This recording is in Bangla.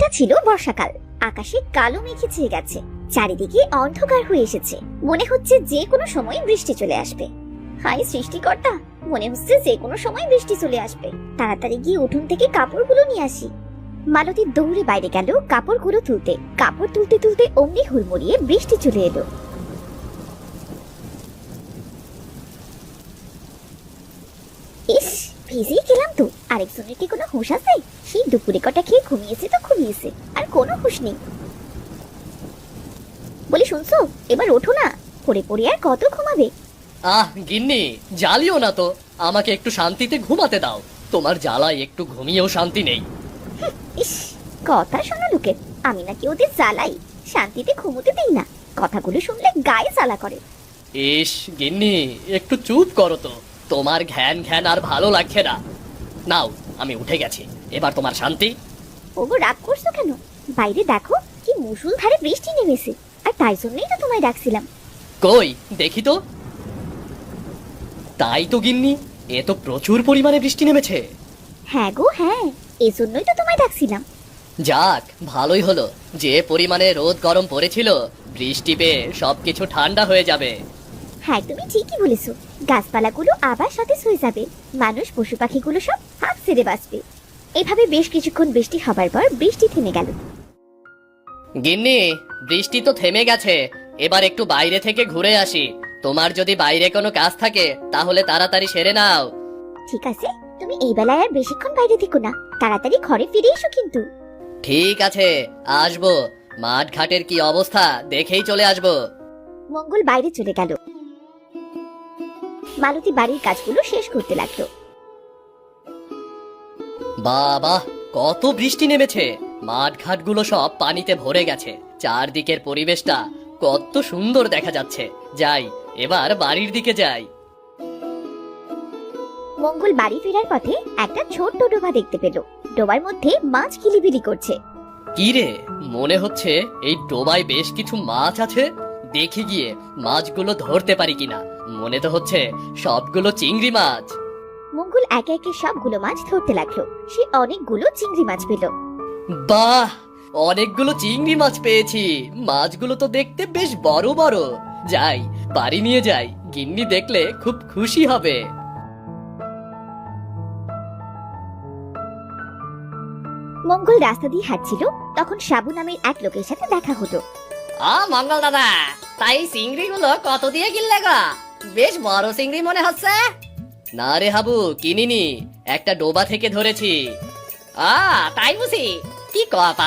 এটা ছিল বর্ষাকাল। আকাশে কালো মেঘে ছেয়ে গেছে, চারিদিকে অন্ধকার হয়ে এসেছে। মনে হচ্ছে যে কোনো সময় বৃষ্টি চলে আসবে। হায় সৃষ্টিকর্তা, মনে হচ্ছে যে কোনো সময় বৃষ্টি চলে আসবে। তাড়াতাড়ি গিয়ে উঠোন থেকে কাপড়গুলো নিয়ে আসি। মালতী দৌড়ে বাইরে গেল কাপড়গুলো তুলতে। কাপড় তুলতে তুলতে অমনি হুড়মুড়িয়ে বৃষ্টি চলে এলো। ইস, ভিজেই গেলাম তো। আরেকজনের কি কোনো হুঁশ আছে? সেই দুপুরে কটা খেয়ে ঘুমিয়েছে তো ঘুমিয়েছে, আর কোনো হুঁশ নেই। বলি শুনছো, এবার ওঠো না, পড়ে পড়ে আর কত ঘুমাবে? গিন্নি, জ্বালিও না তো, আমাকে একটু শান্তিতে ঘুমাতে দাও। তোমার জ্বালায় একটু ঘুমিয়েও শান্তি নেই। ইস, কথা শোনো লোকের, আমি নাকি ওদের জ্বালাই, শান্তিতে ঘুমোতে দিই না। কথাগুলো শুনলে গায়ে জ্বালা করে। ইস গিন্নি, একটু চুপ করো তো, তোমার ঘ্যান ঘ্যান আর ভালো লাগছে না। নাও, আমি উঠে গেছি, এবার তোমার শান্তি। ওগো, রাগ করছো কেন? বাইরে দেখো কি মুষলধারে বৃষ্টি নেমেছে, আর তাই জন্যই তো তোমায় ডাকছিলাম। কই দেখি তো। তাই তো গিন্নি, এ তো প্রচুর পরিমাণে বৃষ্টি নেমেছে। হ্যাঁ গো হ্যাঁ, এজন্যই তো তোমায় ডাকছিলাম। যাক, ভালোই হলো। যে পরিমাণে রোদ গরম পড়েছিল, বৃষ্টি পেয়ে সবকিছু ঠান্ডা হয়ে যাবে। হ্যাঁ, তুমি ঠিকই বলেছো। গাছপালাগুলো আবার সতেজ হয়ে যাবে, মানুষ পশু পাখিগুলো সব হাঁপ ছেড়ে বাঁচবে। এভাবে বেশ কিছুক্ষণ বৃষ্টি হবার পর বৃষ্টি থেমে গেল। গিন্নি, বৃষ্টি তো থেমে গেছে, এবার একটু বাইরে থেকে ঘুরে আসি। তোমার যদি বাইরে কোনো কাজ থাকে তাহলে তাড়াতাড়ি সেরে নাও। ঠিক আছে, তুমি এই বেলায় আর বেশিক্ষণ বাইরে থেকো না, তাড়াতাড়ি ঘরে ফিরে এসো কিন্তু। ঠিক আছে, আসবো। মাঠ ঘাটের কি অবস্থা দেখেই চলে আসবো। মঙ্গল বাইরে চলে গেল। মালতী বাড়ির কাজগুলো শেষ করতে লাগলো। বাবা, কত বৃষ্টি নেমেছে! মাঠ ঘাটগুলো সব পানিতে ভরে গেছে। চারদিকের পরিবেশটা কত সুন্দর দেখা যাচ্ছে। যাই, এবার বাড়ির দিকে যাই। মঙ্গল বাড়ি ফেরার পথে একটা ছোট্ট ডোবা দেখতে পেল। ডোবার মধ্যে মাছ কিলিবিলি করছে। কি রে, মনে হচ্ছে এই ডোবায় বেশ কিছু মাছ আছে। দেখি গিয়ে মাছগুলো ধরতে পারি কিনা। মনে তো হচ্ছে সবগুলো চিংড়ি মাছ। মঙ্গল একে একে সবগুলো মাছ ধরতে লাগলো। সে অনেকগুলো চিংড়ি মাছ পেল। বাহ, অনেকগুলো চিংড়ি মাছ পেয়েছি। মাছগুলো তো দেখতে বেশ বড় বড়। যাই, বাড়ি নিয়ে যাই, গিন্নি দেখলে খুব খুশি হবে। মঙ্গল রাস্তা দিয়ে হাঁটছিল, তখন সাবু নামের এক লোকের সাথে দেখা হলো। মঙ্গল দাদা, তাই চিংড়ি গুলো কত দিয়ে কিনলে গো? বেশ বড় চিংড়ি মনে হচ্ছে। না রে হাবু, কিনিনি, একটা ডোবা থেকে ধরেছি। তাই বুঝি? কি কথা